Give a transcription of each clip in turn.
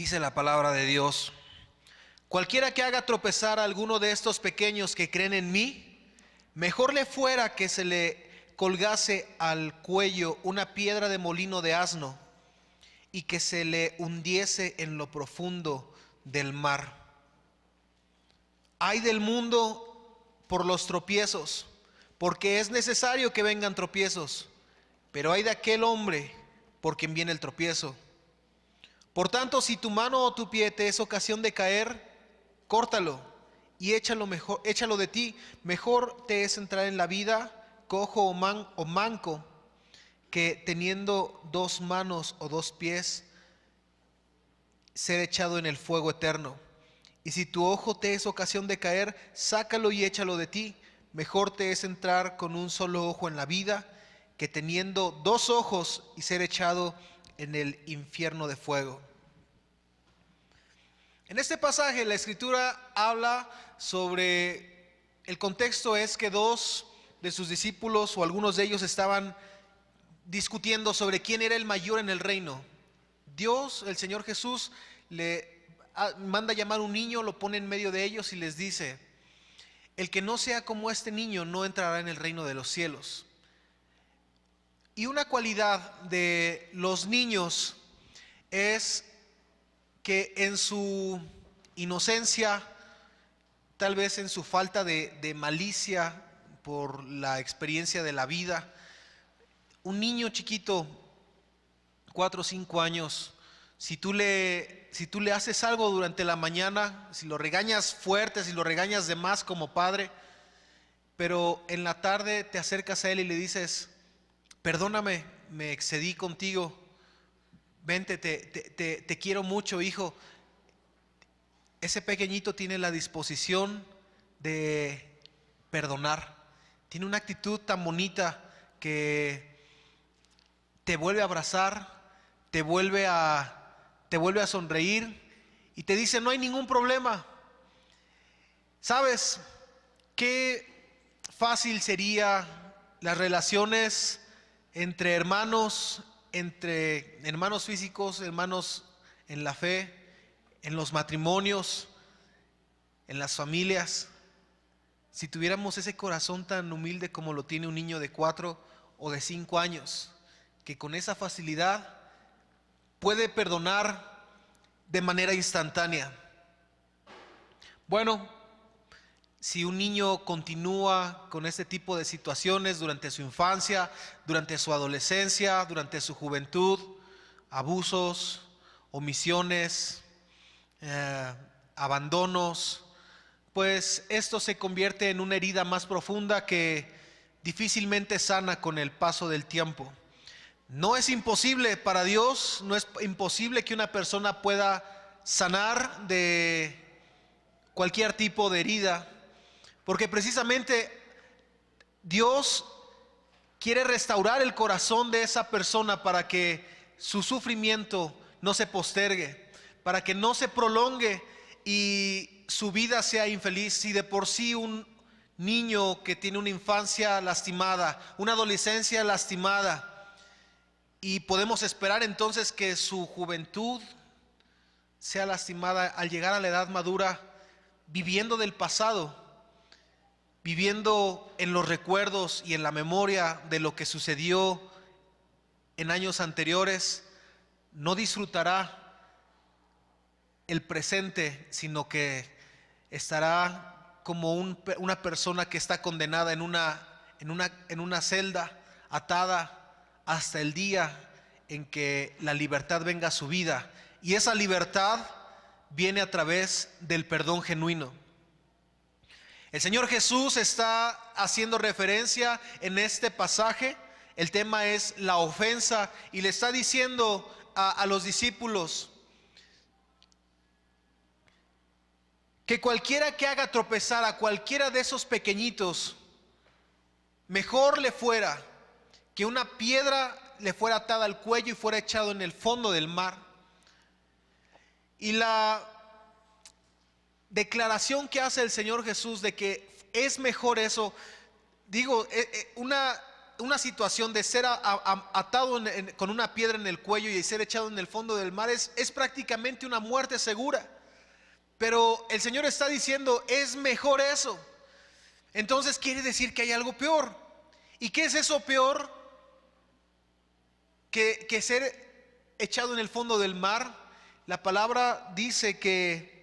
Dice la palabra de Dios: cualquiera que haga tropezar a alguno de estos pequeños que creen en mí, mejor le fuera que se le colgase al cuello una piedra de molino de asno y que se le hundiese en lo profundo del mar. Ay del mundo por los tropiezos, porque es necesario que vengan tropiezos, pero ay de aquel hombre por quien viene el tropiezo. Por tanto, si tu mano o tu pie te es ocasión de caer, córtalo y échalo de ti. Mejor te es entrar en la vida cojo o manco, que teniendo dos manos o dos pies, ser echado en el fuego eterno. Y si tu ojo te es ocasión de caer, sácalo y échalo de ti. Mejor te es entrar con un solo ojo en la vida, que teniendo dos ojos y ser echado en el infierno de fuego. En este pasaje la Escritura habla sobre, el contexto es que dos de sus discípulos o algunos de ellos estaban discutiendo sobre quién era el mayor en el reino. Dios, el Señor Jesús, le manda llamar a un niño, lo pone en medio de ellos y les dice: el que no sea como este niño no entrará en el reino de los cielos. Y una cualidad de los niños es que en su inocencia, tal vez en su falta de malicia por la experiencia de la vida, un niño chiquito, 4 o 5 años, si tú le haces algo durante la mañana, si lo regañas fuerte, si lo regañas de más como padre, pero en la tarde te acercas a él y le dices: perdóname, me excedí contigo, vente, te quiero mucho, hijo. Ese pequeñito tiene la disposición de perdonar, tiene una actitud tan bonita que te vuelve a abrazar, te vuelve a sonreír y te dice: no hay ningún problema. ¿Sabes qué fácil sería las relaciones entre hermanos físicos, hermanos en la fe, en los matrimonios, en las familias, si tuviéramos ese corazón tan humilde como lo tiene un niño de 4 o de 5 años, que con esa facilidad puede perdonar de manera instantánea? Bueno, si un niño continúa con este tipo de situaciones durante su infancia, durante su adolescencia, durante su juventud, abusos, omisiones, abandonos, pues esto se convierte en una herida más profunda que difícilmente sana con el paso del tiempo. No es imposible para Dios, no es imposible que una persona pueda sanar de cualquier tipo de herida, porque precisamente Dios quiere restaurar el corazón de esa persona para que su sufrimiento no se postergue, para que no se prolongue y su vida sea infeliz. Si de por sí un niño que tiene una infancia lastimada, una adolescencia lastimada, y podemos esperar entonces que su juventud sea lastimada al llegar a la edad madura, viviendo del pasado, viviendo en los recuerdos y en la memoria de lo que sucedió en años anteriores, no disfrutará el presente, sino que estará como una persona que está condenada en una celda, atada hasta el día en que la libertad venga a su vida. Y esa libertad viene a través del perdón genuino. El Señor Jesús está haciendo referencia en este pasaje. El tema es la ofensa y le está diciendo a los discípulos que cualquiera que haga tropezar a cualquiera de esos pequeñitos, mejor le fuera que una piedra le fuera atada al cuello y fuera echado en el fondo del mar. Y la declaración que hace el Señor Jesús de que es mejor eso, digo, una situación de ser atado con una piedra en el cuello y ser echado en el fondo del mar es prácticamente una muerte segura. Pero el Señor está diciendo, es mejor eso. Entonces quiere decir que hay algo peor. ¿Y qué es eso peor que ser echado en el fondo del mar? La palabra dice que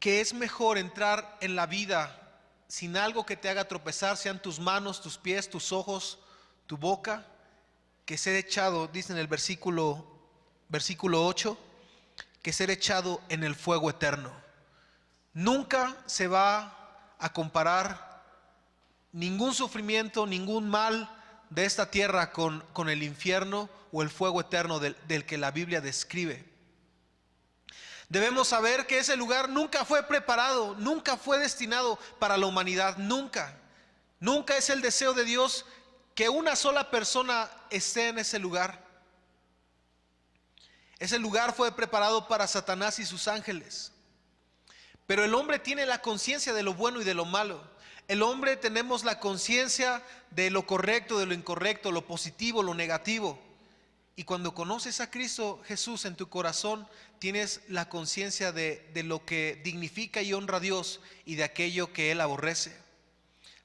es mejor entrar en la vida sin algo que te haga tropezar, sean tus manos, tus pies, tus ojos, tu boca, que ser echado, dice en el versículo 8, que ser echado en el fuego eterno. Nunca se va a comparar ningún sufrimiento, ningún mal de esta tierra con el infierno o el fuego eterno del que la Biblia describe. Debemos saber que ese lugar nunca fue preparado, nunca fue destinado para la humanidad, nunca. Nunca es el deseo de Dios que una sola persona esté en ese lugar. Ese lugar fue preparado para Satanás y sus ángeles. Pero el hombre tiene la conciencia de lo bueno y de lo malo. El hombre tenemos la conciencia de lo correcto, de lo incorrecto, lo positivo, lo negativo. Y cuando conoces a Cristo Jesús en tu corazón, tienes la conciencia de lo que dignifica y honra a Dios y de aquello que Él aborrece.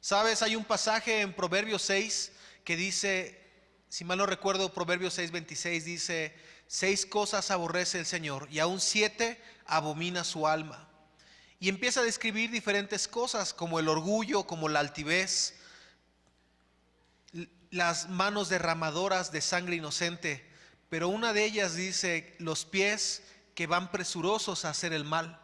Sabes, hay un pasaje en Proverbios 6 que dice, si mal no recuerdo, Proverbios 6:26 dice: 6 cosas aborrece el Señor y aún 7 abomina su alma. Y empieza a describir diferentes cosas como el orgullo, como la altivez, las manos derramadoras de sangre inocente, pero una de ellas dice los pies que van presurosos a hacer el mal.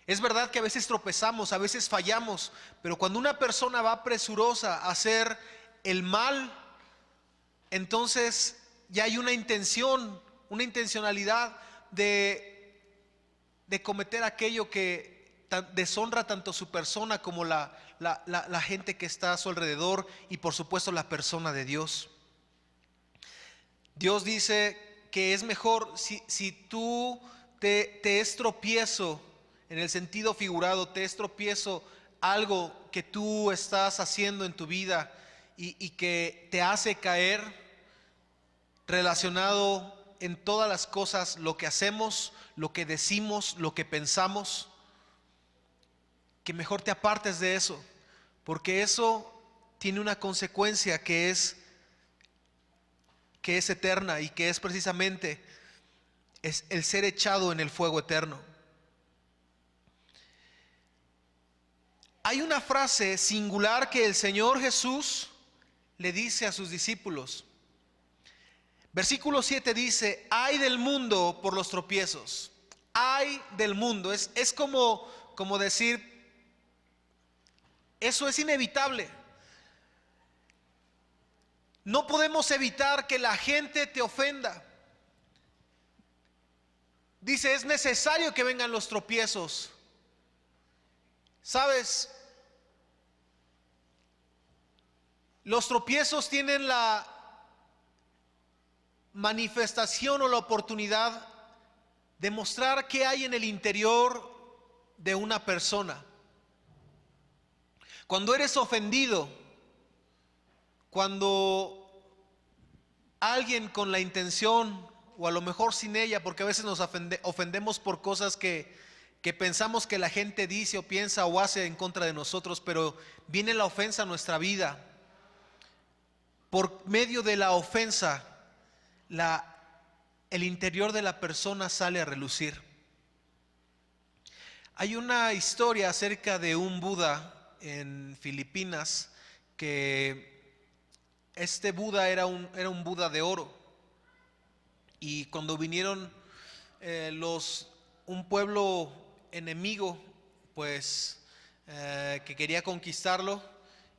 Es verdad que a veces tropezamos, a veces fallamos, pero cuando una persona va presurosa a hacer el mal, entonces ya hay una intención, una intencionalidad de cometer aquello que deshonra tanto su persona como la gente que está a su alrededor y por supuesto la persona de Dios. Dios dice que es mejor si tú te es tropiezo, en el sentido figurado, te es tropiezo algo que tú estás haciendo en tu vida y que te hace caer, relacionado en todas las cosas, lo que hacemos, lo que decimos, lo que pensamos, que mejor te apartes de eso, porque eso tiene una consecuencia que es eterna y que es precisamente el ser echado en el fuego eterno. Hay una frase singular que el Señor Jesús le dice a sus discípulos. Versículo 7 dice: ay del mundo por los tropiezos. Ay del mundo. Es como decir, eso es inevitable. No podemos evitar que la gente te ofenda. Dice, es necesario que vengan los tropiezos. ¿Sabes? Los tropiezos tienen la manifestación o la oportunidad de mostrar qué hay en el interior de una persona. Cuando eres ofendido, cuando alguien con la intención, o a lo mejor sin ella, porque a veces nos ofendemos por cosas que pensamos que la gente dice o piensa o hace en contra de nosotros, pero viene la ofensa a nuestra vida. Por medio de la ofensa, el interior de la persona sale a relucir. Hay una historia acerca de un Buda en Filipinas, que este Buda era un Buda de oro, y cuando vinieron un pueblo enemigo, pues que quería conquistarlo,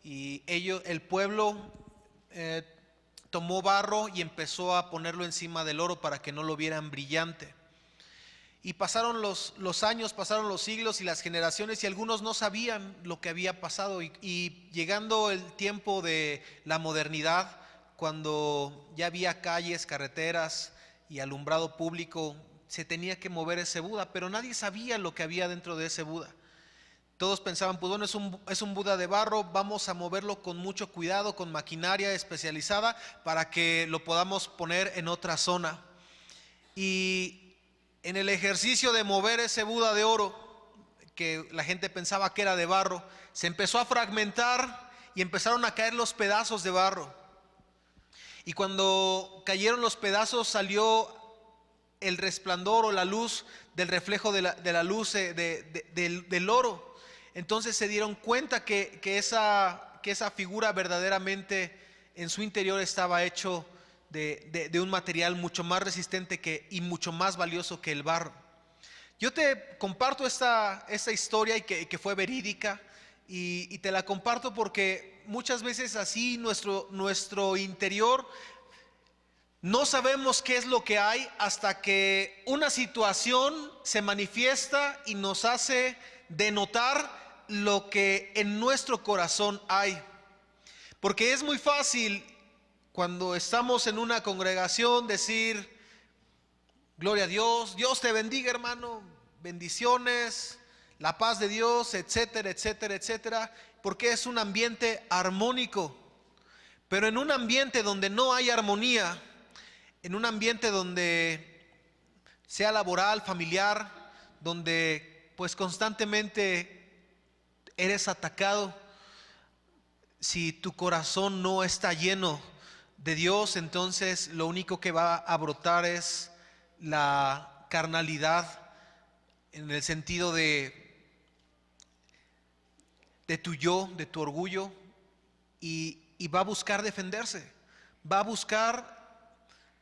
y el pueblo tomó barro y empezó a ponerlo encima del oro para que no lo vieran brillante. Y pasaron los años, pasaron los siglos y las generaciones, y algunos no sabían lo que había pasado. Y llegando el tiempo de la modernidad, cuando ya había calles, carreteras y alumbrado público, se tenía que mover ese Buda, pero nadie sabía lo que había dentro de ese Buda. todos pensaban, pues bueno, es un Buda de barro, vamos a moverlo con mucho cuidado, con maquinaria especializada para que lo podamos poner en otra zona. Y en el ejercicio de mover ese Buda de oro, que la gente pensaba que era de barro, se empezó a fragmentar y empezaron a caer los pedazos de barro. Y cuando cayeron los pedazos salió el resplandor o la luz del reflejo de la luz del oro. Entonces se dieron cuenta que esa figura verdaderamente en su interior estaba hecho de un material mucho más resistente y mucho más valioso que el barro. Yo te comparto esta historia y que fue verídica, y te la comparto porque muchas veces así nuestro interior no sabemos qué es lo que hay hasta que una situación se manifiesta y nos hace denotar lo que en nuestro corazón hay. Porque es muy fácil cuando estamos en una congregación decir: gloria a Dios, Dios te bendiga, hermano, bendiciones, la paz de Dios, etcétera, etcétera, etcétera, porque es un ambiente armónico. Pero en un ambiente donde no hay armonía, en un ambiente donde sea laboral, familiar, donde pues constantemente eres atacado, si tu corazón no está lleno de Dios, entonces lo único que va a brotar es la carnalidad, en el sentido de tu yo, de tu orgullo, y va a buscar defenderse, va a buscar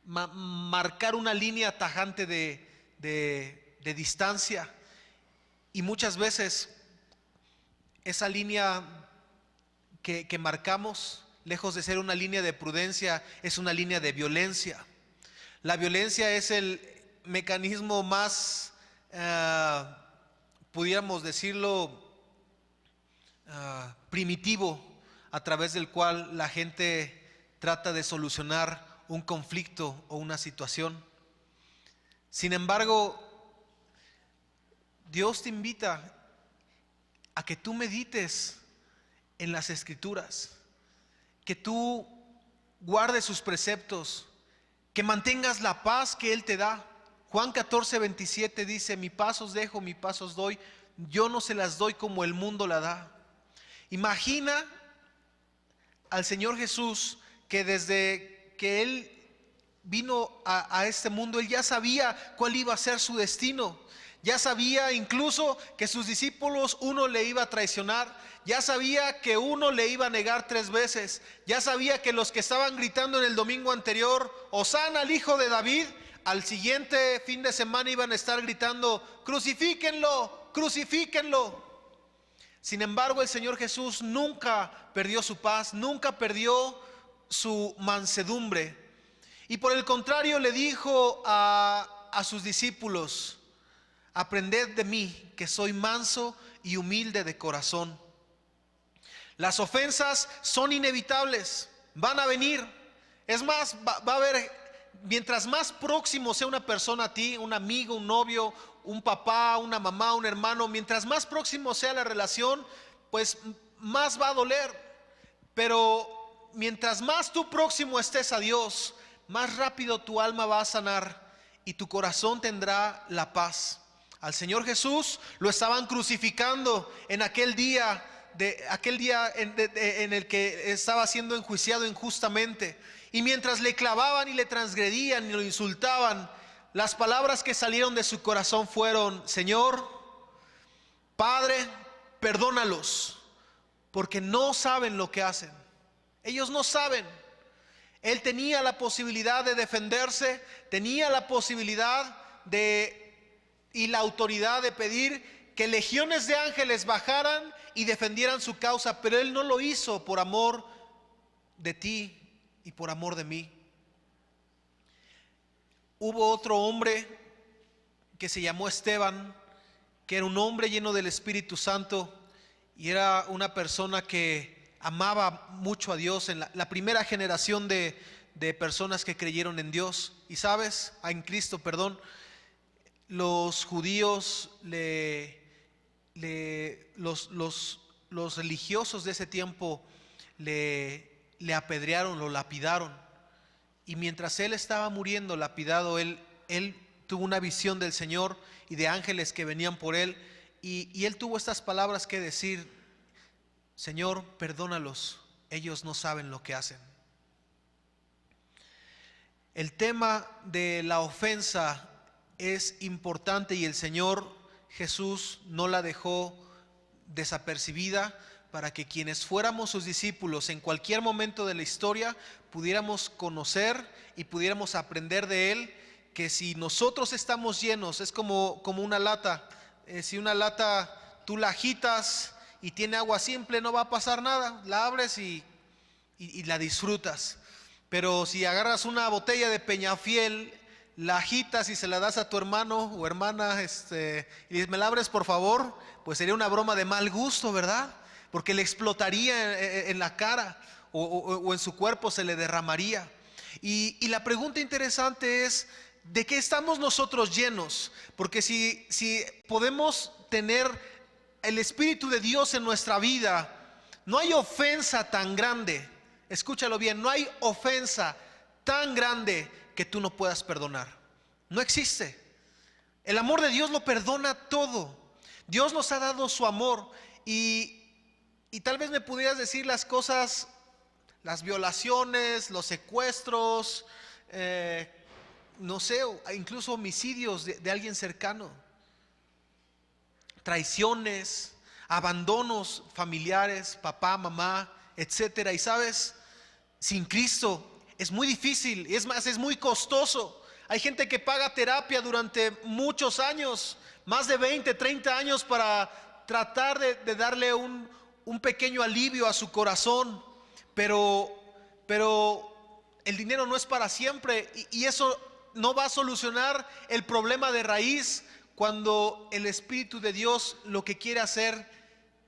marcar una línea tajante de distancia. Y muchas veces esa línea que marcamos, lejos de ser una línea de prudencia, es una línea de violencia. La violencia es el mecanismo más, pudiéramos decirlo, primitivo, a través del cual la gente trata de solucionar un conflicto o una situación. Sin embargo, Dios te invita a que tú medites en las Escrituras, que tú guardes sus preceptos, que mantengas la paz que Él te da. Juan 14:27 dice: mi paz os dejo, mi paz os doy, yo no se las doy como el mundo la da. Imagina al Señor Jesús, que desde que Él vino a este mundo, Él ya sabía cuál iba a ser su destino. Ya sabía incluso que sus discípulos, uno le iba a traicionar. Ya sabía que uno le iba a negar 3 veces. Ya sabía que los que estaban gritando en el domingo anterior: Hosana al Hijo de David, al siguiente fin de semana iban a estar gritando: crucifíquenlo, crucifíquenlo. Sin embargo, el Señor Jesús nunca perdió su paz, nunca perdió su mansedumbre. Y por el contrario le dijo a sus discípulos: aprended de mí, que soy manso y humilde de corazón. Las ofensas son inevitables, van a venir. Es más, va a haber, mientras más próximo sea una persona a ti, un amigo, un novio, un papá, una mamá, un hermano, mientras más próximo sea la relación, pues más va a doler. Pero mientras más tú próximo estés a Dios, más rápido tu alma va a sanar y tu corazón tendrá la paz. Al Señor Jesús lo estaban crucificando en aquel día en el que estaba siendo enjuiciado injustamente. Y mientras le clavaban y le transgredían y lo insultaban, las palabras que salieron de su corazón fueron: Señor, Padre, perdónalos, porque no saben lo que hacen. Ellos no saben. Él tenía la posibilidad de defenderse, tenía la posibilidad y la autoridad de pedir que legiones de ángeles bajaran y defendieran su causa, pero Él no lo hizo por amor de ti y por amor de mí. Hubo otro hombre que se llamó Esteban, que era un hombre lleno del Espíritu Santo y era una persona que amaba mucho a Dios, en la primera generación de personas que creyeron en Dios. Y sabes, en Cristo, perdón, los judíos le los religiosos de ese tiempo le apedrearon, lo lapidaron. Y mientras él estaba muriendo lapidado, él tuvo una visión del Señor y de ángeles que venían por él. Y él tuvo estas palabras que decir: Señor, perdónalos, ellos no saben lo que hacen. El tema de la ofensa es importante y el Señor Jesús no la dejó desapercibida para que quienes fuéramos sus discípulos en cualquier momento de la historia pudiéramos conocer y pudiéramos aprender de Él, que si nosotros estamos llenos, es como una lata, si una lata tú la agitas y tiene agua simple, no va a pasar nada, la abres y la disfrutas. Pero si agarras una botella de Peñafiel, la agitas y se la das a tu hermano o hermana, y dices: ¿me la abres por favor? Pues sería una broma de mal gusto, ¿verdad? Porque le explotaría en la cara o en su cuerpo se le derramaría. Y la pregunta interesante es: ¿de qué estamos nosotros llenos? Porque si podemos tener el Espíritu de Dios en nuestra vida, no hay ofensa tan grande, escúchalo bien, no hay ofensa tan grande que tú no puedas perdonar. No existe. El amor de Dios lo perdona todo. Dios nos ha dado su amor y tal vez me pudieras decir las cosas, las violaciones, los secuestros, no sé, incluso homicidios de alguien cercano, traiciones, abandonos familiares, papá, mamá, etcétera. Y sabes, sin Cristo es muy difícil, es más, es muy costoso. Hay gente que paga terapia durante muchos años, más de 20, 30 años, para tratar de darle un pequeño alivio a su corazón. Pero el dinero no es para siempre y eso no va a solucionar el problema de raíz, cuando el Espíritu de Dios lo que quiere hacer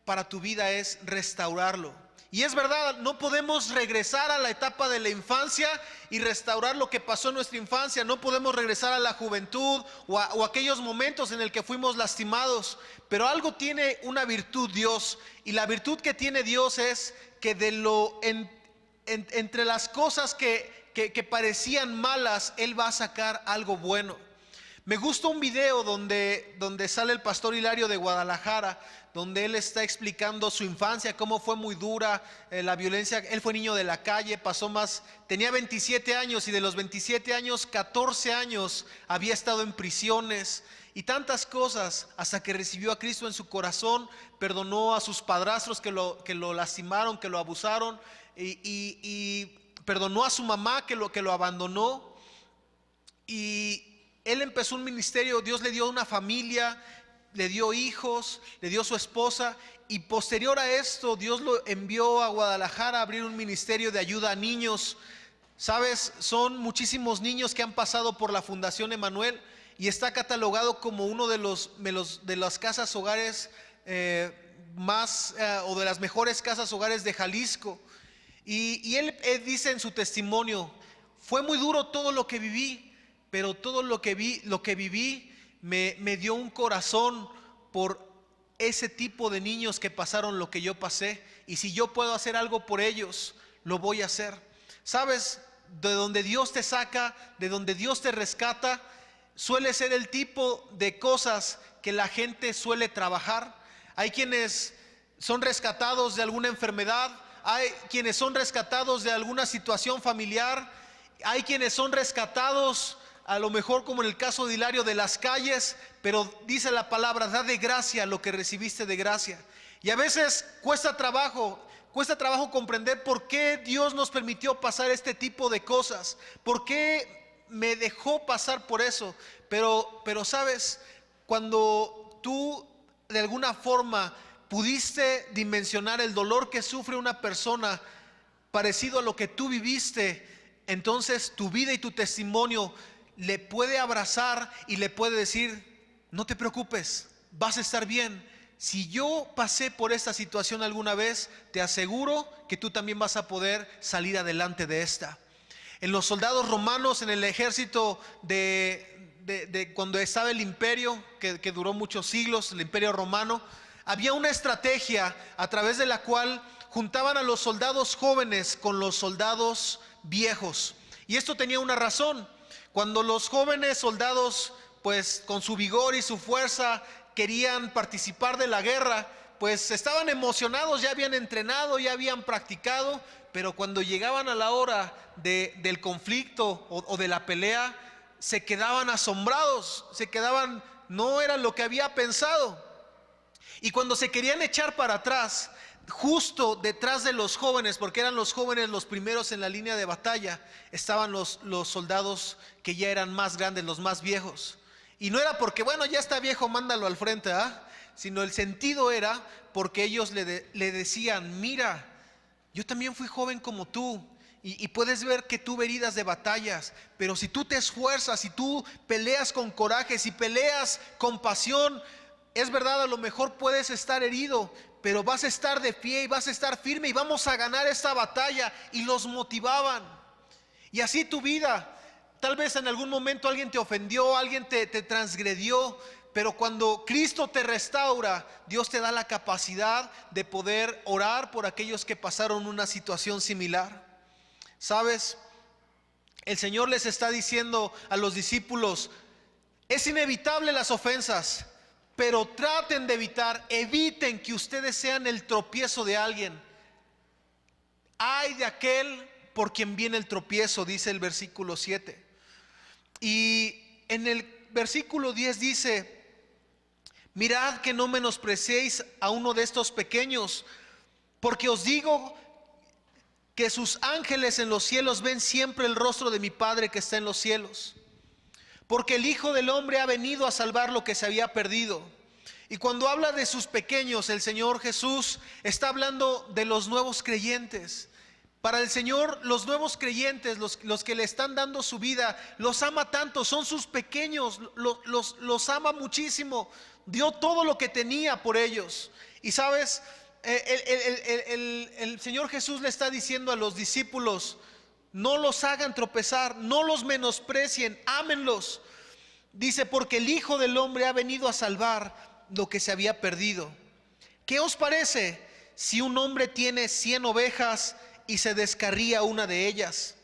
para tu vida es restaurarlo. Y es verdad, no podemos regresar a la etapa de la infancia y restaurar lo que pasó en nuestra infancia. No podemos regresar a la juventud o aquellos momentos en el que fuimos lastimados. Pero algo tiene una virtud Dios, y la virtud que tiene Dios es que entre las cosas que parecían malas, Él va a sacar algo bueno. Me gusta un video donde sale el pastor Hilario de Guadalajara, donde él está explicando su infancia, cómo fue muy dura, la violencia. Él fue niño de la calle, tenía 27 años y de los 27 años, 14 años había estado en prisiones y tantas cosas, hasta que recibió a Cristo en su corazón, perdonó a sus padrastros que lo lastimaron, que lo abusaron, y perdonó a su mamá que lo abandonó. Y él empezó un ministerio, Dios le dio una familia, le dio hijos, le dio su esposa, y posterior a esto Dios lo envió a Guadalajara a abrir un ministerio de ayuda a niños. Sabes, son muchísimos niños que han pasado por la Fundación Emanuel y está catalogado como uno de las casas hogares o de las mejores casas hogares de Jalisco. Y él dice en su testimonio: fue muy duro todo lo que viví, pero todo lo que viví me dio un corazón por ese tipo de niños que pasaron lo que yo pasé, y si yo puedo hacer algo por ellos, lo voy a hacer. Sabes, de donde Dios te saca, de donde Dios te rescata, suele ser el tipo de cosas que la gente suele trabajar. Hay quienes son rescatados de alguna enfermedad, hay quienes son rescatados de alguna situación familiar, hay quienes son rescatados a lo mejor, como en el caso de Hilario, de las calles, pero dice la palabra: da de gracia lo que recibiste de gracia. Y a veces cuesta trabajo comprender por qué Dios nos permitió pasar este tipo de cosas, por qué me dejó pasar por eso. Pero sabes, cuando tú de alguna forma pudiste dimensionar el dolor que sufre una persona parecido a lo que tú viviste, entonces tu vida y tu testimonio le puede abrazar y le puede decir: no te preocupes, vas a estar bien. Si yo pasé por esta situación alguna vez, te aseguro que tú también vas a poder salir adelante de esta. En los soldados romanos, en el ejército de cuando estaba el imperio, que duró muchos siglos, el imperio romano, Había una estrategia a través de la cual juntaban a los soldados jóvenes con los soldados viejos. Y esto tenía una razón. Cuando los jóvenes soldados, pues con su vigor y su fuerza, querían participar de la guerra, pues estaban emocionados, ya habían entrenado, ya habían practicado, pero cuando llegaban a la hora del conflicto o de la pelea, se quedaban asombrados, no era lo que había pensado. Y cuando se querían echar para atrás, justo detrás de los jóvenes, porque eran los jóvenes los primeros en la línea de batalla, estaban los soldados que ya eran más grandes, los más viejos. Y no era porque, bueno, ya está viejo, mándalo al frente, sino el sentido era porque ellos le decían: mira, yo también fui joven como tú, y puedes ver que tuve heridas de batallas, pero si tú te esfuerzas, si tú peleas con coraje, si peleas con pasión, es verdad, a lo mejor puedes estar herido, pero vas a estar de pie y vas a estar firme y vamos a ganar esta batalla. Y los motivaban. Y así tu vida, tal vez en algún momento alguien te ofendió, alguien te transgredió, pero cuando Cristo te restaura, Dios te da la capacidad de poder orar por aquellos que pasaron una situación similar. ¿Sabes? El Señor les está diciendo a los discípulos: es inevitable las ofensas, pero traten de eviten que ustedes sean el tropiezo de alguien. Ay de aquel por quien viene el tropiezo, dice el versículo 7. Y en el versículo 10 dice: mirad que no menospreciéis a uno de estos pequeños, porque os digo que sus ángeles en los cielos ven siempre el rostro de mi Padre que está en los cielos. Porque el Hijo del Hombre ha venido a salvar lo que se había perdido. Y cuando habla de sus pequeños, el Señor Jesús está hablando de los nuevos creyentes. Para el Señor, los nuevos creyentes, los que le están dando su vida, los ama tanto, son sus pequeños, los ama muchísimo. Dio todo lo que tenía por ellos. Y sabes, el Señor Jesús le está diciendo a los discípulos: no los hagan tropezar, no los menosprecien, ámenlos. Dice: porque el Hijo del Hombre ha venido a salvar lo que se había perdido. ¿Qué os parece si un hombre tiene 100 ovejas y se descarría una de ellas?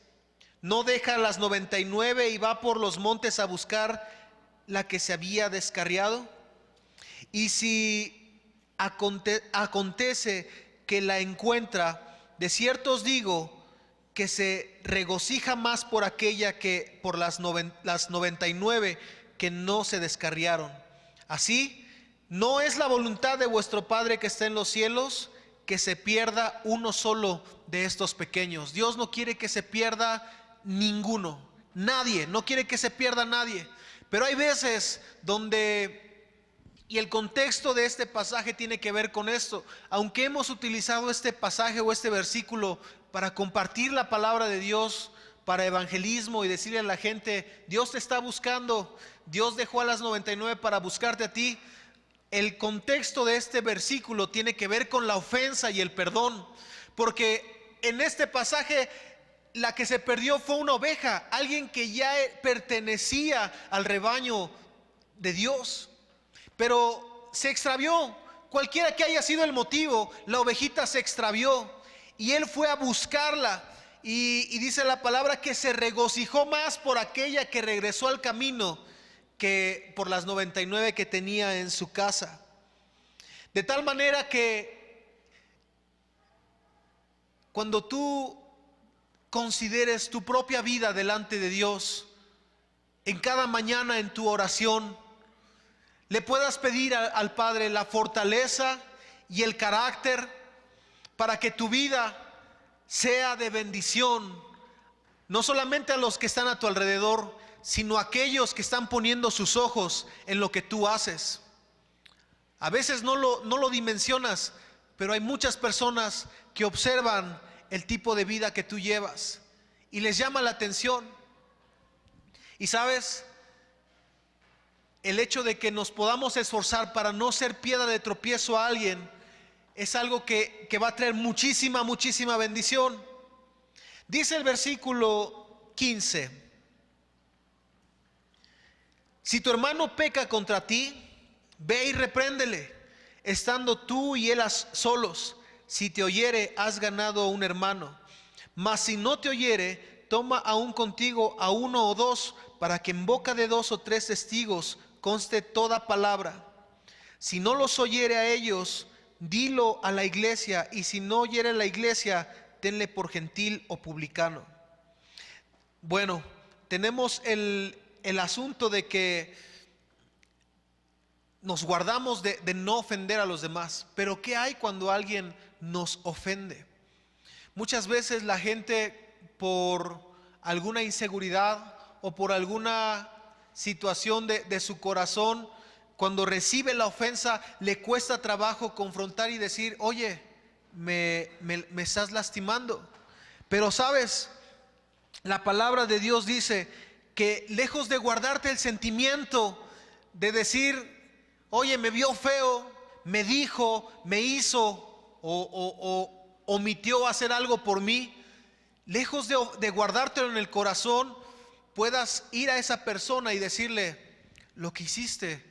¿No deja las 99 y va por los montes a buscar la que se había descarriado? Y si acontece que la encuentra, de cierto os digo que se regocija más por aquella que por las 99 que no se descarriaron. Así, no es la voluntad de vuestro Padre que está en los cielos que se pierda uno solo de estos pequeños. Dios no quiere que se pierda ninguno, nadie, no quiere que se pierda nadie. Pero hay veces donde, y el contexto de este pasaje tiene que ver con esto, aunque hemos utilizado este pasaje o este versículo para compartir la palabra de Dios, para evangelismo y decirle a la gente: Dios te está buscando, Dios dejó a las 99 para buscarte a ti. El contexto de este versículo tiene que ver con la ofensa y el perdón, porque en este pasaje la que se perdió fue una oveja, alguien que ya pertenecía al rebaño de Dios, pero se extravió. Cualquiera que haya sido el motivo, la ovejita se extravió y él fue a buscarla. Y dice la palabra que se regocijó más por aquella que regresó al camino que por las 99 que tenía en su casa. De tal manera que cuando tú consideres tu propia vida delante de Dios, en cada mañana en tu oración, le puedas pedir al Padre la fortaleza y el carácter para que tu vida sea de bendición, no solamente a los que están a tu alrededor, sino a aquellos que están poniendo sus ojos en lo que tú haces. A veces no lo dimensionas, pero hay muchas personas que observan el tipo de vida que tú llevas y les llama la atención. Y sabes, el hecho de que nos podamos esforzar para no ser piedra de tropiezo a alguien es algo que va a traer muchísima bendición. Dice el versículo 15: si tu hermano peca contra ti, ve y repréndele. estando tú y él solos. Si te oyere, has ganado a un hermano. Mas si no te oyere, toma aún contigo a uno o dos, para que en boca de 2 o 3 testigos conste toda palabra. Si no los oyere a ellos, dilo a la iglesia, y si no oyere a la iglesia, tenle por gentil o publicano. Bueno, tenemos el asunto de que nos guardamos de no ofender a los demás. Pero ¿qué hay cuando alguien nos ofende? Muchas veces la gente, por alguna inseguridad o por alguna situación de su corazón, cuando recibe la ofensa, le cuesta trabajo confrontar y decir: oye, me estás lastimando. Pero sabes, la palabra de Dios dice que lejos de guardarte el sentimiento de decir: oye, me vio feo, me dijo, me hizo o omitió hacer algo por mí, lejos de guardártelo en el corazón, puedas ir a esa persona y decirle: lo que hiciste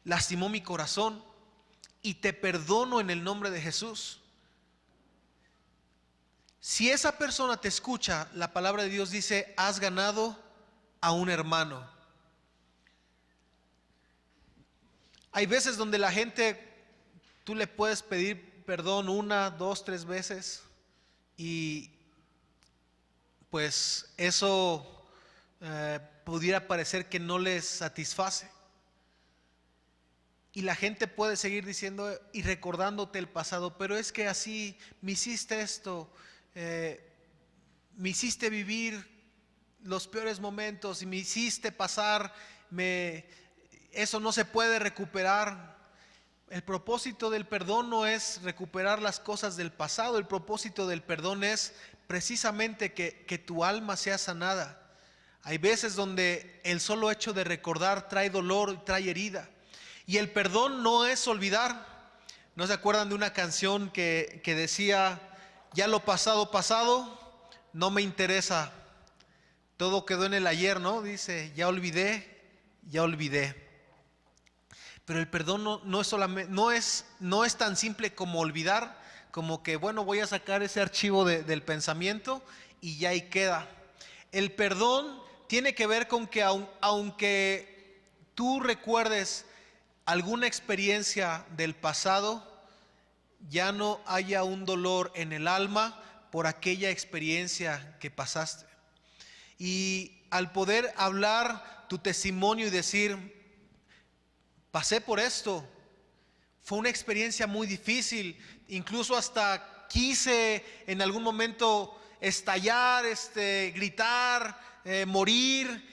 lastimó mi corazón y te perdono en el nombre de Jesús. Si esa persona te escucha, la palabra de Dios dice: has ganado a un hermano. Hay veces donde la gente, tú le puedes pedir perdón 1, 2, 3 veces y pues eso pudiera parecer que no les satisface. Y la gente puede seguir diciendo y recordándote el pasado: pero es que así me hiciste esto, me hiciste vivir los peores momentos y me hiciste pasar, eso no se puede recuperar. El propósito del perdón no es recuperar las cosas del pasado. El propósito del perdón es precisamente que tu alma sea sanada. Hay veces donde el solo hecho de recordar trae dolor, trae herida. Y el perdón no es olvidar. ¿No se acuerdan de una canción que decía: ya lo pasado, pasado, no me interesa, todo quedó en el ayer? ¿No? Dice: ya olvidé, ya olvidé. Pero el perdón no es tan simple como olvidar, como que bueno, voy a sacar ese archivo del pensamiento y ya ahí queda. El perdón tiene que ver con que aunque tú recuerdes alguna experiencia del pasado, ya no haya un dolor en el alma por aquella experiencia que pasaste. Y al poder hablar tu testimonio y decir: pasé por esto, fue una experiencia muy difícil, incluso hasta quise en algún momento estallar, gritar, morir,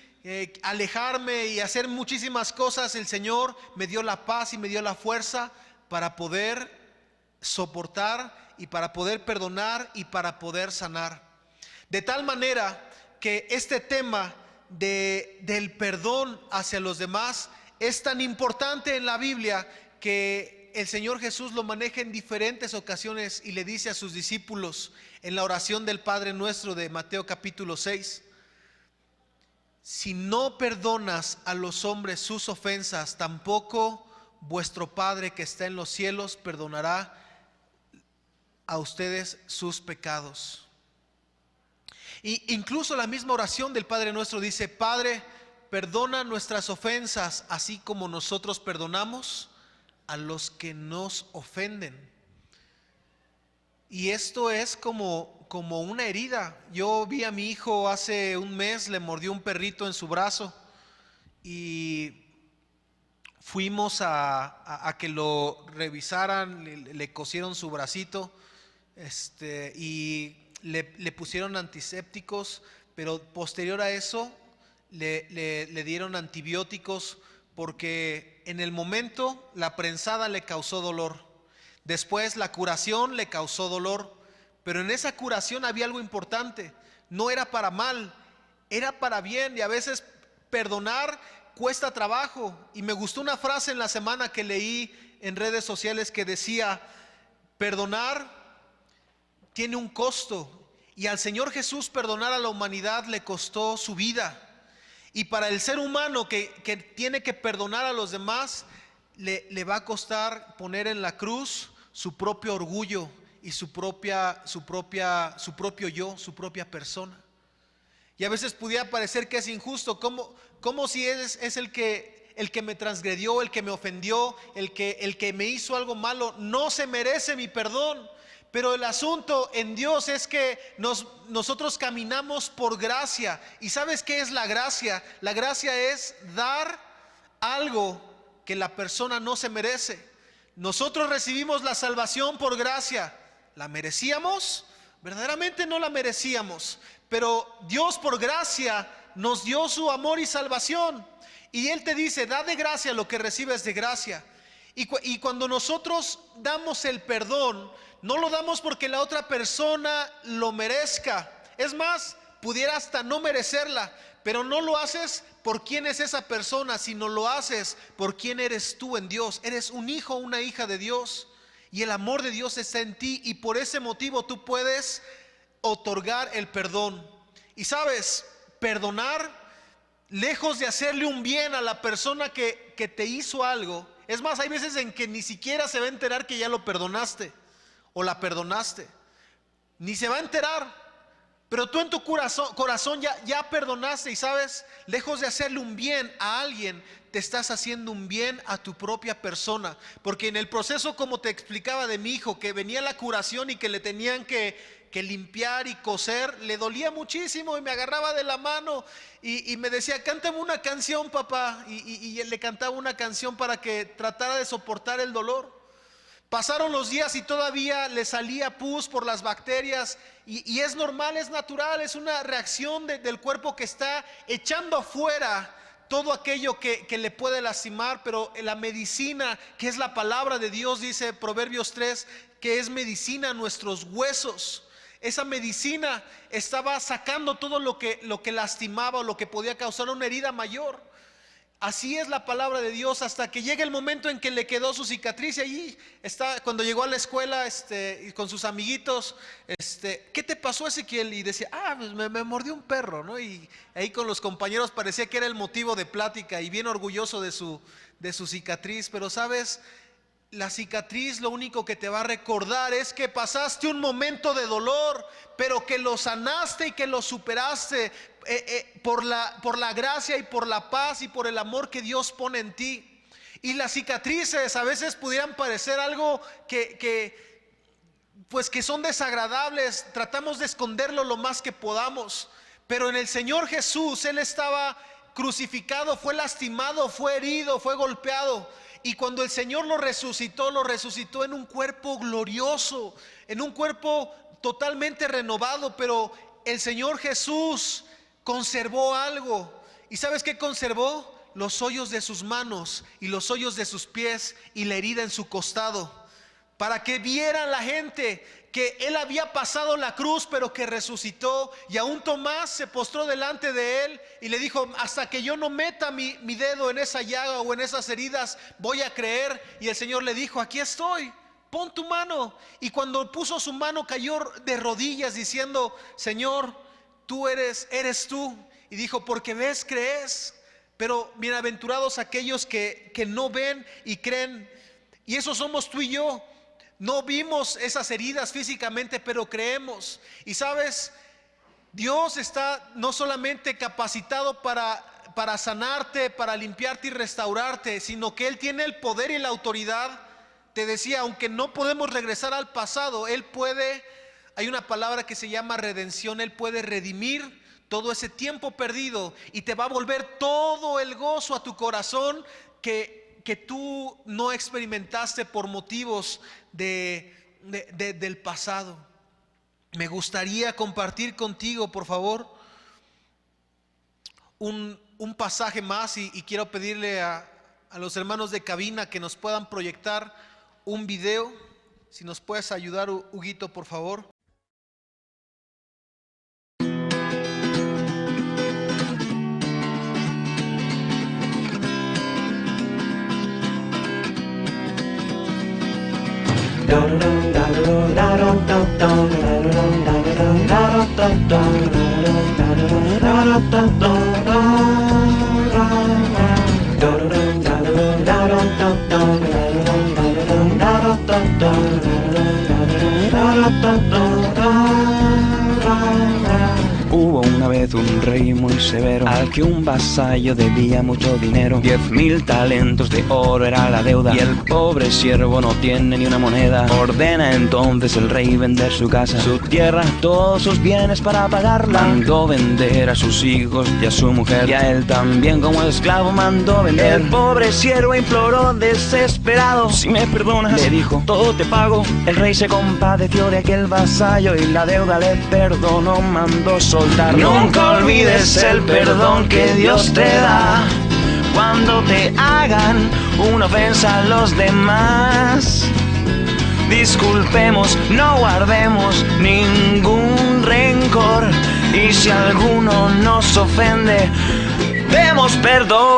alejarme y hacer muchísimas cosas. El Señor me dio la paz y me dio la fuerza para poder soportar y para poder perdonar y para poder sanar. De tal manera que este tema del perdón hacia los demás es tan importante en la Biblia que el Señor Jesús lo maneja en diferentes ocasiones y le dice a sus discípulos en la oración del Padre Nuestro de Mateo capítulo 6: si no perdonas a los hombres sus ofensas, tampoco vuestro Padre que está en los cielos perdonará a ustedes sus pecados. Y incluso la misma oración del Padre Nuestro dice: Padre, perdona nuestras ofensas, así como nosotros perdonamos a los que nos ofenden. Y esto es como una herida. Yo vi a mi hijo hace un mes, le mordió un perrito en su brazo y fuimos a que lo revisaran, le cosieron su bracito, y le pusieron antisépticos, pero posterior a eso le dieron antibióticos, porque en el momento la prensada le causó dolor, después la curación le causó dolor, pero en esa curación había algo importante: no era para mal, era para bien. Y a veces perdonar cuesta trabajo. Y me gustó una frase en la semana que leí en redes sociales que decía: perdonar tiene un costo, y al Señor Jesús perdonar a la humanidad le costó su vida. Y para el ser humano que tiene que perdonar a los demás, le va a costar poner en la cruz su propio orgullo y su propio yo, su propia persona. Y a veces pudiera parecer que es injusto, como si es el que me transgredió, el que me ofendió, el que me hizo algo malo, no se merece mi perdón. Pero el asunto en Dios es que nosotros caminamos por gracia. ¿Y sabes qué es la gracia? La gracia es dar algo que la persona no se merece. Nosotros recibimos la salvación por gracia. ¿La merecíamos? Verdaderamente no la merecíamos, pero Dios por gracia nos dio su amor y salvación. Y Él te dice, da de gracia lo que recibes de gracia. Y cuando nosotros damos el perdón, no lo damos porque la otra persona lo merezca. Es más, pudiera hasta no merecerla, pero no lo haces por quién es esa persona, sino lo haces por quién eres tú en Dios. Eres un hijo o una hija de Dios, y el amor de Dios está en ti, y por ese motivo tú puedes otorgar el perdón. Y sabes, perdonar, lejos de hacerle un bien a la persona que te hizo algo, es más, hay veces en que ni siquiera se va a enterar que ya lo perdonaste o la perdonaste, ni se va a enterar. Pero tú en tu corazón ya perdonaste, y sabes, lejos de hacerle un bien a alguien, te estás haciendo un bien a tu propia persona. Porque en el proceso, como te explicaba de mi hijo, que venía la curación y que le tenían que limpiar y coser, le dolía muchísimo y me agarraba de la mano y me decía, cántame una canción, papá, y él le cantaba una canción para que tratara de soportar el dolor. Pasaron los días y todavía le salía pus por las bacterias, y es normal, es natural, es una reacción del cuerpo que está echando afuera todo aquello que le puede lastimar. Pero la medicina, que es la palabra de Dios, dice Proverbios 3, que es medicina a nuestros huesos. Esa medicina estaba sacando todo lo que lastimaba o lo que podía causar una herida mayor. Así es la palabra de Dios, hasta que llega el momento en que le quedó su cicatriz. Y allí está, cuando llegó a la escuela y con sus amiguitos, ¿qué te pasó, Ezequiel? Y decía, pues me mordió un perro, ¿no? Y ahí con los compañeros parecía que era el motivo de plática, y bien orgulloso de su cicatriz. Pero sabes, la cicatriz lo único que te va a recordar es que pasaste un momento de dolor, pero que lo sanaste y que lo superaste por la gracia y por la paz y por el amor que Dios pone en ti. Y las cicatrices a veces pudieran parecer algo pues que son desagradables, tratamos de esconderlo lo más que podamos. Pero en el Señor Jesús, Él estaba crucificado, fue lastimado, fue herido, fue golpeado. Y cuando el Señor lo resucitó en un cuerpo glorioso, en un cuerpo totalmente renovado. Pero el Señor Jesús conservó algo. ¿Y sabes qué conservó? Los hoyos de sus manos y los hoyos de sus pies y la herida en su costado, para que vieran la gente que Él había pasado la cruz, pero que resucitó. Y aún Tomás se postró delante de Él y le dijo, hasta que yo no meta mi dedo en esa llaga o en esas heridas, voy a creer. Y el Señor le dijo, aquí estoy, pon tu mano. Y cuando puso su mano, cayó de rodillas diciendo, Señor, tú eres tú. Y dijo, porque ves, crees. Pero bienaventurados aquellos que no ven y creen. Y eso somos tú y yo. No vimos esas heridas físicamente, pero creemos. Y sabes, Dios está no solamente capacitado para sanarte, para limpiarte y restaurarte, sino que Él tiene el poder y la autoridad. Te decía, aunque no podemos regresar al pasado, Él puede, hay una palabra que se llama redención, Él puede redimir todo ese tiempo perdido y te va a volver todo el gozo a tu corazón que tú no experimentaste por motivos del pasado. Me gustaría compartir contigo, por favor, un pasaje más, y quiero pedirle a los hermanos de cabina que nos puedan proyectar un video. Si nos puedes ayudar, Huguito, por favor. Hubo una vez un rey muy severo al que un vasallo debía mucho dinero. 10.000 talentos de oro era la deuda y el pobre siervo no tiene ni una moneda. Ordena entonces el rey vender su casa, su tierra, todos sus bienes para pagarla. Mandó vender a sus hijos y a su mujer, y a él también como esclavo mandó vender. El pobre siervo imploró desesperado: si me perdonas, le dijo, todo te pago. El rey se compadeció de aquel vasallo y la deuda le perdonó, mandó soltar. Nunca olvides el perdón que Dios te da cuando te hagan una ofensa a los demás. Disculpemos, no guardemos ningún rencor, y si alguno nos ofende, demos perdón.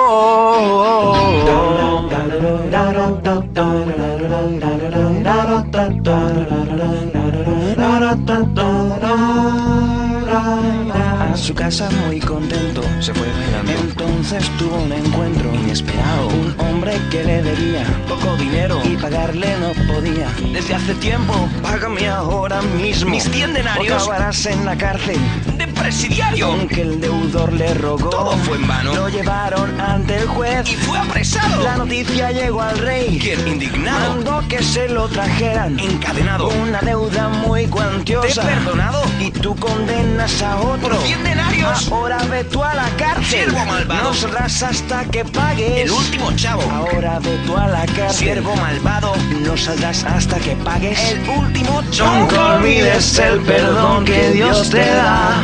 A su casa muy contento se fue bailando. Entonces tuvo un encuentro inesperado. Un hombre que le debía poco dinero y pagarle no podía. Desde hace tiempo, págame ahora mismo mis 100 denarios o acabarás en la cárcel de presidiario. Aunque el deudor le rogó, todo fue en vano. Lo llevaron ante el juez y fue apresado. La noticia llegó al rey, quien, indignado, mandó que se lo trajeran encadenado. Una deuda muy cuantiosa, te he perdonado y tú condenas a otro por 100 denarios. Ahora ve tú a la cárcel, siervo malvado. No saldrás hasta que pagues el último chavo. Ahora ve tú a la cárcel, siervo malvado. No saldrás hasta que pagues el último chavo. Nunca olvides el perdón que Dios te da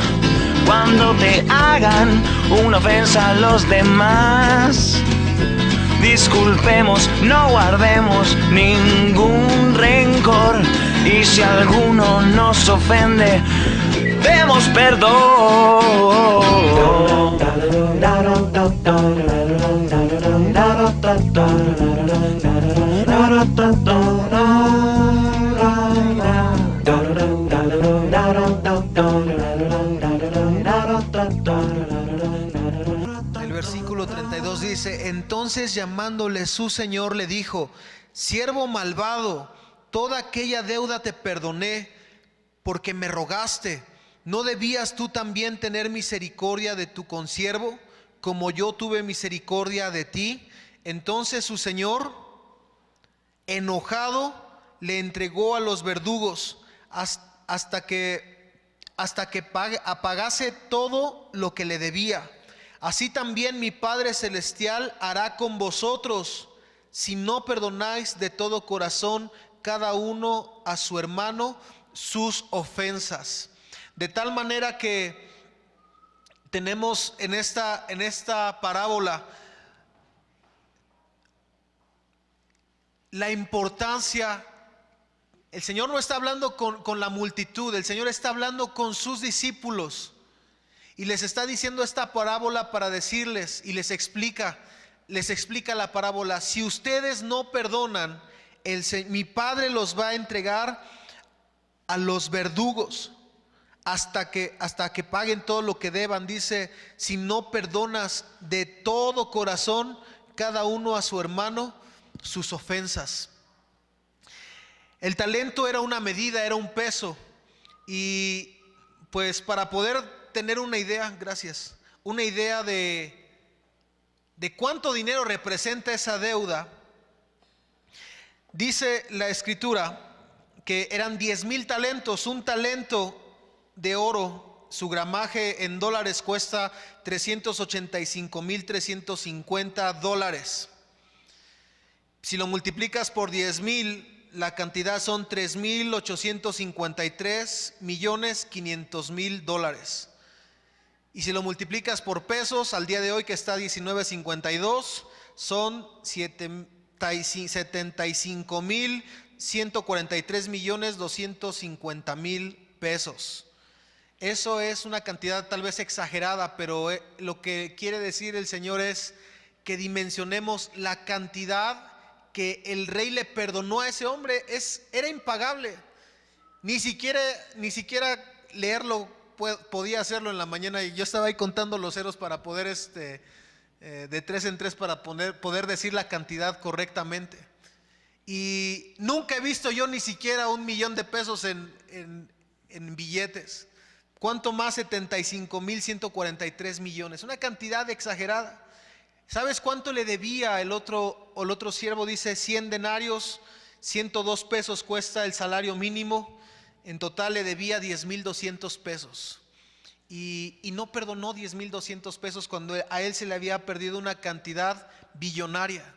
cuando te hagan una ofensa a los demás. Disculpemos, no guardemos ningún rencor, y si alguno nos ofende, demos perdón. El versículo 32 dice: entonces llamándole su señor le dijo: siervo malvado, toda aquella deuda te perdoné porque me rogaste. ¿No debías tú también tener misericordia de tu consiervo, como yo tuve misericordia de ti? Entonces su señor, enojado, le entregó a los verdugos hasta que apagase todo lo que le debía. Así también mi Padre Celestial hará con vosotros, si no perdonáis de todo corazón cada uno a su hermano sus ofensas. De tal manera que tenemos en esta parábola la importancia. El Señor no está hablando con la multitud, el Señor está hablando con sus discípulos y les está diciendo esta parábola para decirles, y les explica la parábola: si ustedes no perdonan, mi Padre los va a entregar a los verdugos hasta que paguen todo lo que deban. Dice: si no perdonas de todo corazón cada uno a su hermano sus ofensas. El talento era una medida, era un peso, y pues para poder tener una idea, una idea de cuánto dinero representa esa deuda, dice la escritura que eran 10,000 talentos. Un talento de oro, su gramaje en dólares cuesta $385,350. Si lo multiplicas por 10,000, la cantidad son $3,853,500,000. Y si lo multiplicas por pesos, al día de hoy que está 19.52, son 75,143,250,000 pesos. Eso es una cantidad tal vez exagerada, pero lo que quiere decir el Señor es que dimensionemos la cantidad que el rey le perdonó a ese hombre. Era impagable. Ni siquiera leerlo podía hacerlo en la mañana, y yo estaba ahí contando los ceros para poder de 3 en 3 para poder decir la cantidad correctamente. Y nunca he visto yo ni siquiera 1,000,000 de pesos en billetes. ¿Cuánto más 75,143 millones? Una cantidad exagerada. ¿Sabes cuánto le debía el otro siervo? Dice 100 denarios, 102 pesos cuesta el salario mínimo. En total le debía 10,200 pesos. Y no perdonó 10,200 pesos cuando a él se le había perdido una cantidad billonaria.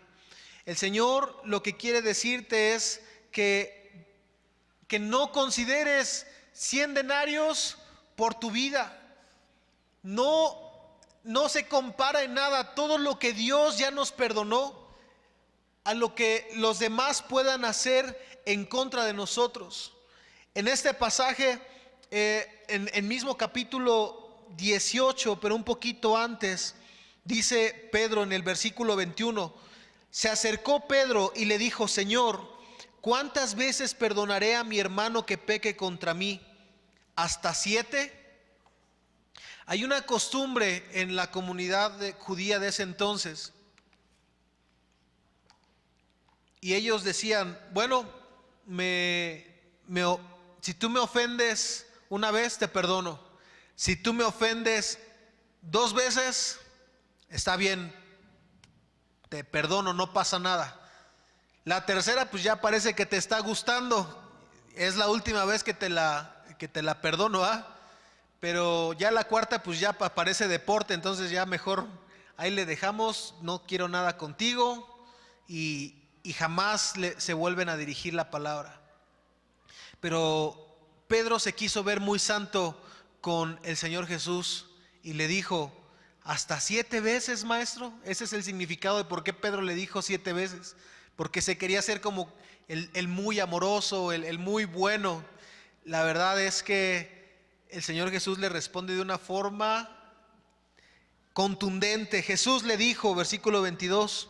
El Señor lo que quiere decirte es que no consideres 100 denarios por tu vida. No se compara en nada todo lo que Dios ya nos perdonó a lo que los demás puedan hacer en contra de nosotros. En este pasaje, en mismo capítulo 18, pero un poquito antes, dice Pedro en el versículo 21, se acercó Pedro y le dijo: Señor, ¿cuántas veces perdonaré a mi hermano que peque contra mí? ¿Hasta 7? Hay una costumbre en la comunidad judía de ese entonces, y ellos decían: bueno, si tú me ofendes una vez, te perdono. Si tú me ofendes 2 veces, está bien, te perdono, no pasa nada. La tercera, pues ya parece que te está gustando, es la última vez que te la perdono, ¿ah? Pero ya la cuarta, pues ya parece deporte, entonces ya mejor ahí le dejamos, no quiero nada contigo, y jamás se vuelven a dirigir la palabra. Pero Pedro se quiso ver muy santo con el Señor Jesús y le dijo: ¿hasta 7 veces, maestro? Ese es el significado de por qué Pedro le dijo 7 veces, porque se quería ser como el muy amoroso, el muy bueno. La verdad es que el Señor Jesús le responde de una forma contundente. Jesús le dijo, versículo 22,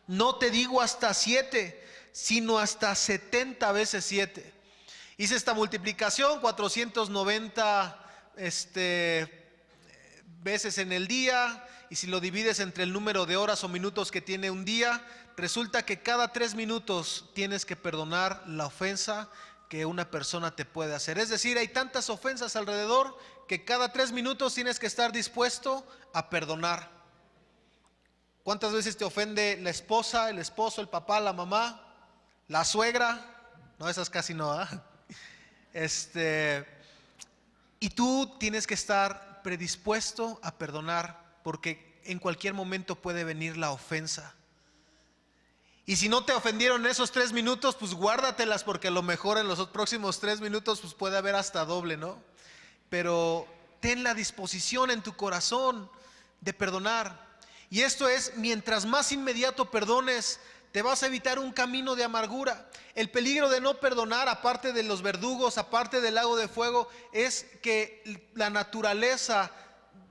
no te digo hasta 7, sino hasta 70 veces 7. Hice esta multiplicación, 490 veces en el día, y si lo divides entre el número de horas o minutos que tiene un día, resulta que cada 3 minutos tienes que perdonar la ofensa que una persona te puede hacer. Es decir, hay tantas ofensas alrededor que cada 3 minutos tienes que estar dispuesto a perdonar. ¿Cuántas veces te ofende la esposa, el esposo, el papá, la mamá, la suegra? No, esas casi no, ¿eh? Y tú tienes que estar predispuesto a perdonar, porque en cualquier momento puede venir la ofensa. Y si no te ofendieron en esos 3 minutos, pues guárdatelas, porque a lo mejor en los próximos 3 minutos pues puede haber hasta doble, ¿no? Pero ten la disposición en tu corazón de perdonar. Y esto es, mientras más inmediato perdones, te vas a evitar un camino de amargura. El peligro de no perdonar, aparte de los verdugos, aparte del lago de fuego, es que la naturaleza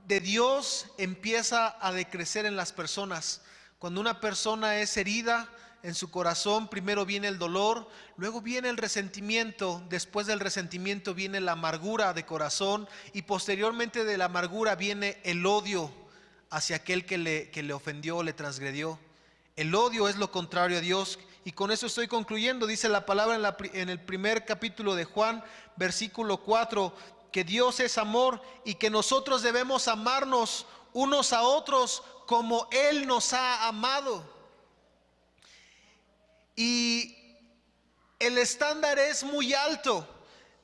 de Dios empieza a decrecer en las personas. Cuando una persona es herida en su corazón, primero viene el dolor, luego viene el resentimiento, después del resentimiento viene la amargura de corazón, y posteriormente de la amargura viene el odio hacia aquel que le ofendió o le transgredió. El odio es lo contrario a Dios. Y con eso estoy concluyendo. Dice la palabra en el primer capítulo de Juan, versículo 4, que Dios es amor y que nosotros debemos amarnos unos a otros como Él nos ha amado. Y el estándar es muy alto.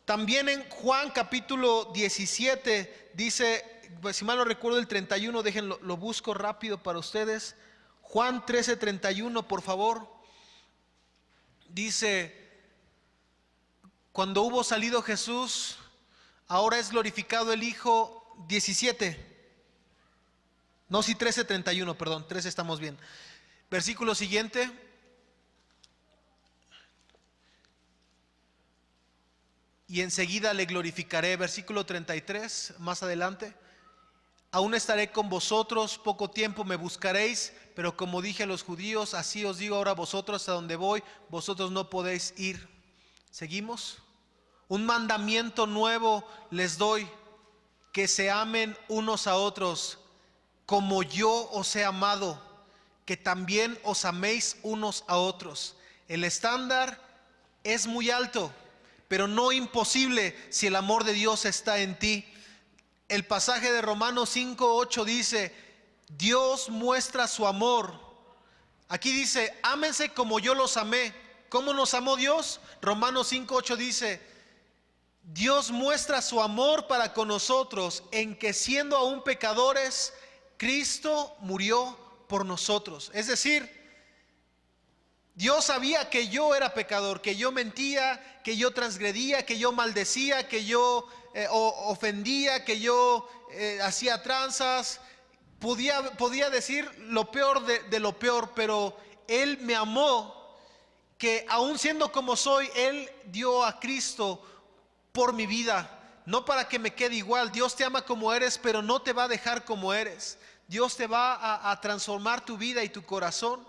También en Juan capítulo 17 dice, pues si mal no recuerdo el 31, déjenlo, lo busco rápido para ustedes. Juan 13:31, por favor. Dice, cuando hubo salido Jesús, ahora es glorificado el Hijo. 17. No, sí, 13:31, perdón, 13 estamos bien. Versículo siguiente. Y enseguida le glorificaré. Versículo 33, más adelante. Aún estaré con vosotros poco tiempo, me buscaréis, pero como dije a los judíos, así os digo ahora a vosotros, a donde voy, vosotros no podéis ir. ¿Seguimos? Un mandamiento nuevo les doy, que se amen unos a otros, como yo os he amado, que también os améis unos a otros. El estándar es muy alto, pero no imposible si el amor de Dios está en ti. El pasaje de Romanos 5:8 dice, Dios muestra su amor. Aquí dice, ámense como yo los amé. ¿Cómo nos amó Dios? Romanos 5:8 dice, Dios muestra su amor para con nosotros en que siendo aún pecadores, Cristo murió por nosotros. Es decir, Dios sabía que yo era pecador, que yo mentía, que yo transgredía, que yo maldecía, que yo ofendía, que yo hacía tranzas. Podía decir lo peor de lo peor, pero Él me amó, que aún siendo como soy, Él dio a Cristo por mi vida, no para que me quede igual. Dios te ama como eres, pero no te va a dejar como eres. Dios te va a transformar tu vida y tu corazón.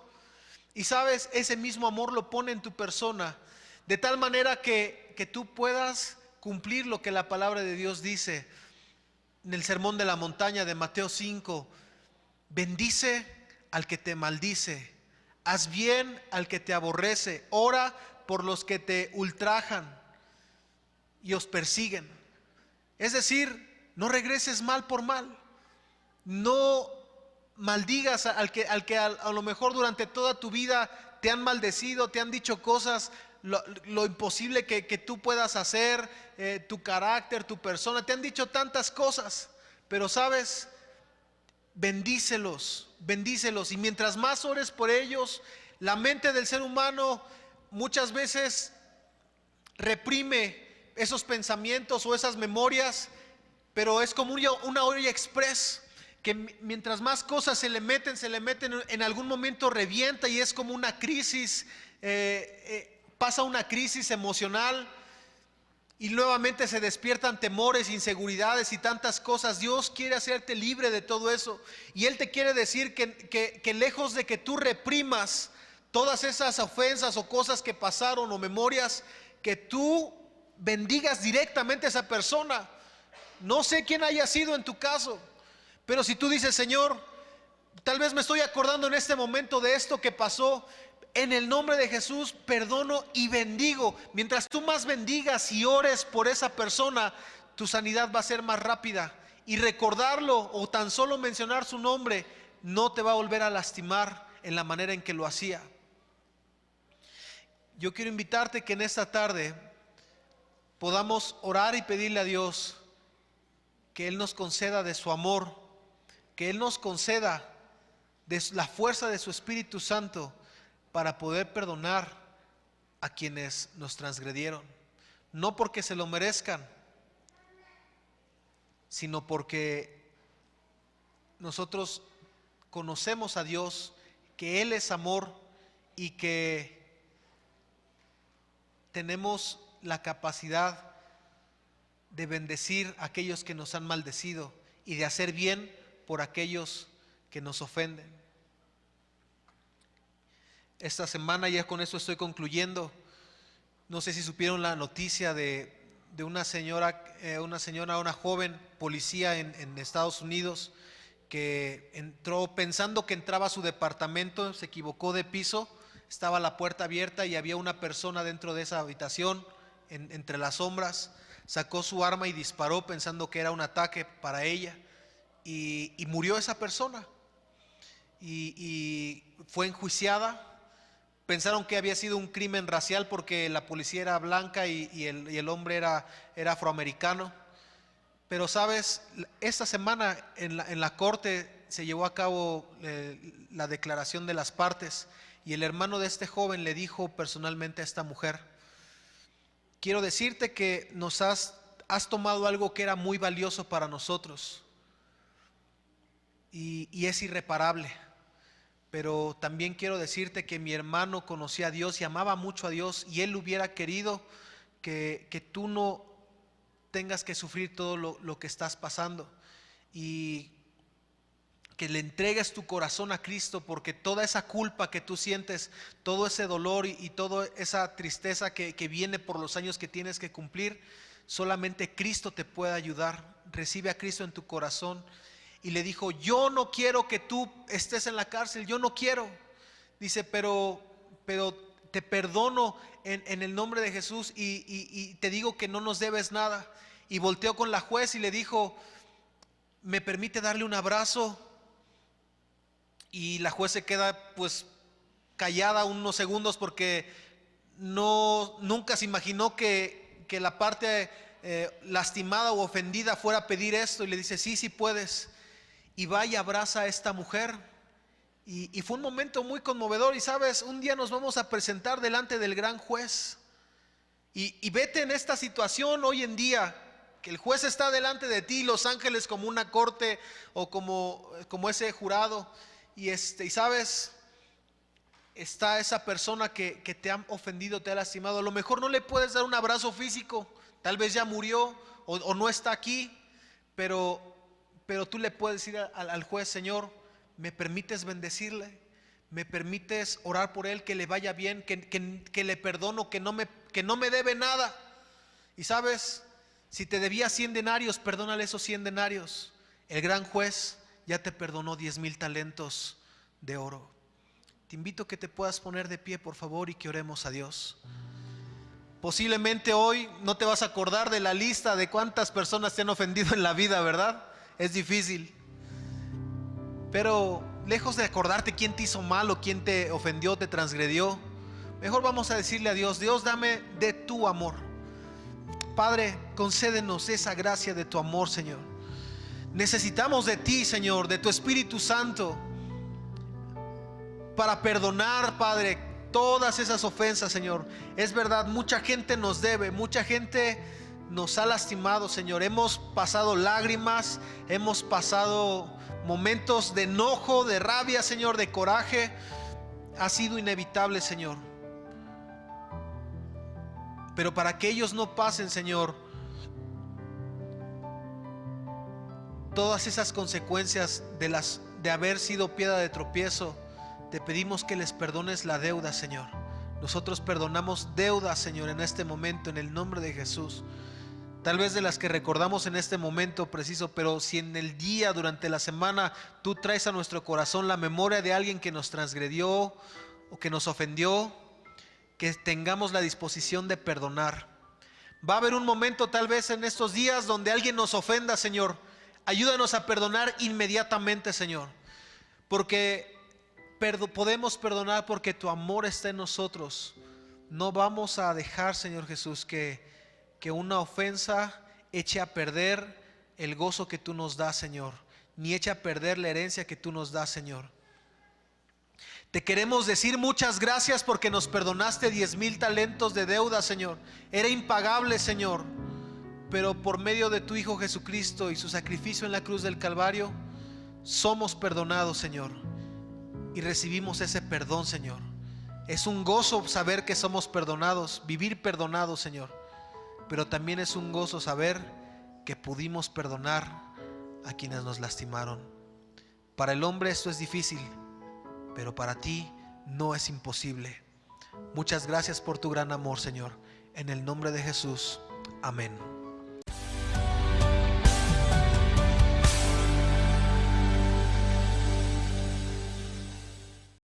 Y sabes, ese mismo amor lo pone en tu persona, de tal manera que tú puedas cumplir lo que la palabra de Dios dice en el Sermón de la Montaña de Mateo 5. Bendice al que te maldice, haz bien al que te aborrece, ora por los que te ultrajan y os persiguen. Es decir, no regreses mal por mal. No maldigas al que a lo mejor durante toda tu vida te han maldecido, te han dicho cosas, lo imposible que tú puedas hacer, tu carácter, tu persona, te han dicho tantas cosas, pero sabes, bendícelos, bendícelos, y mientras más ores por ellos, la mente del ser humano muchas veces reprime esos pensamientos o esas memorias, pero es como una olla express, que mientras más cosas se le meten, en algún momento revienta y es como una crisis, pasa una crisis emocional y nuevamente se despiertan temores, inseguridades y tantas cosas. Dios quiere hacerte libre de todo eso, y Él te quiere decir que lejos de que tú reprimas todas esas ofensas o cosas que pasaron o memorias, que tú bendigas directamente a esa persona. No sé quién haya sido en tu caso, pero si tú dices, Señor, tal vez me estoy acordando en este momento de esto que pasó, en el nombre de Jesús perdono y bendigo. Mientras tú más bendigas y ores por esa persona, tu sanidad va a ser más rápida, y recordarlo o tan solo mencionar su nombre no te va a volver a lastimar en la manera en que lo hacía. Yo quiero invitarte que en esta tarde podamos orar y pedirle a Dios que Él nos conceda de su amor, que Él nos conceda de la fuerza de su Espíritu Santo para poder perdonar a quienes nos transgredieron, no porque se lo merezcan, sino porque nosotros conocemos a Dios, que Él es amor y que tenemos la capacidad de bendecir a aquellos que nos han maldecido y de hacer bien por aquellos que nos ofenden. Esta semana, ya con eso estoy concluyendo, no sé si supieron la noticia de una joven policía en Estados Unidos, que entró pensando que entraba a su departamento, se equivocó de piso, estaba la puerta abierta y había una persona dentro de esa habitación, entre las sombras. Sacó su arma y disparó pensando que era un ataque para ella, y murió esa persona, y fue enjuiciada. Pensaron que había sido un crimen racial porque la policía era blanca y el hombre era afroamericano. Pero sabes, esta semana en la corte se llevó a cabo la declaración de las partes, y el hermano de este joven le dijo personalmente a esta mujer: quiero decirte que nos has tomado algo que era muy valioso para nosotros, y es irreparable. Pero también quiero decirte que mi hermano conocía a Dios y amaba mucho a Dios, y él hubiera querido que tú no tengas que sufrir todo lo que estás pasando, y que le entregues tu corazón a Cristo, porque toda esa culpa que tú sientes, todo ese dolor y toda esa tristeza que viene por los años que tienes que cumplir, solamente Cristo te puede ayudar. Recibe a Cristo en tu corazón. Y le dijo: yo no quiero que tú estés en la cárcel, yo no quiero. Dice, pero te perdono en el nombre de Jesús y te digo que no nos debes nada. Y volteó con la juez y le dijo, ¿me permite darle un abrazo? Y la juez se queda pues callada unos segundos porque nunca se imaginó que la parte lastimada o ofendida fuera a pedir esto, y le dice, sí, sí puedes. Y va y abraza a esta mujer. Y fue un momento muy conmovedor. Y sabes, un día nos vamos a presentar delante del gran juez. Y vete en esta situación hoy en día, que el juez está delante de ti, los ángeles como una corte o como ese jurado. Y sabes, está esa persona que te ha ofendido, te ha lastimado. A lo mejor no le puedes dar un abrazo físico, tal vez ya murió o no está aquí, pero tú le puedes decir al juez, Señor, ¿me permites bendecirle? ¿Me permites orar por él, que le vaya bien, que le perdono, que no me debe nada? Y sabes, si te debía 100 denarios, perdónale esos 100 denarios. El gran juez ya te perdonó 10,000 talentos de oro. Te invito a que te puedas poner de pie, por favor, y que oremos a Dios. Posiblemente hoy no te vas a acordar de la lista de cuántas personas te han ofendido en la vida, ¿verdad? Es difícil. Pero lejos de acordarte quién te hizo mal o quién te ofendió, te transgredió, mejor vamos a decirle a Dios, Dios, dame de tu amor. Padre, concédenos esa gracia de tu amor, Señor. Necesitamos de ti, Señor, de tu Espíritu Santo, para perdonar, Padre, todas esas ofensas, Señor. Es verdad, mucha gente nos debe, mucha gente nos ha lastimado, Señor. Hemos pasado lágrimas, hemos pasado momentos de enojo, de rabia, Señor, de coraje. Ha sido inevitable, Señor. Pero para que ellos no pasen, Señor, todas esas consecuencias de haber sido piedra de tropiezo, te pedimos que les perdones la deuda, Señor. Nosotros perdonamos deudas, Señor, en este momento, en el nombre de Jesús. Tal vez de las que recordamos en este momento preciso, pero si en el día, durante la semana, tú traes a nuestro corazón la memoria de alguien que nos transgredió o que nos ofendió, que tengamos la disposición de perdonar. Va a haber un momento tal vez en estos días donde alguien nos ofenda, Señor. Ayúdanos a perdonar inmediatamente, Señor, porque podemos perdonar porque tu amor está en nosotros. No vamos a dejar, Señor Jesús, que una ofensa eche a perder el gozo que tú nos das, Señor, ni eche a perder la herencia que tú nos das, Señor. Te queremos decir muchas gracias porque nos perdonaste 10,000 talentos de deuda, Señor. Era impagable, Señor, pero por medio de tu Hijo Jesucristo y su sacrificio en la cruz del Calvario, somos perdonados, Señor, y recibimos ese perdón, Señor. Es un gozo saber que somos perdonados, vivir perdonados, Señor, pero también es un gozo saber que pudimos perdonar a quienes nos lastimaron. Para el hombre esto es difícil, pero para ti no es imposible. Muchas gracias por tu gran amor, Señor. En el nombre de Jesús, amén.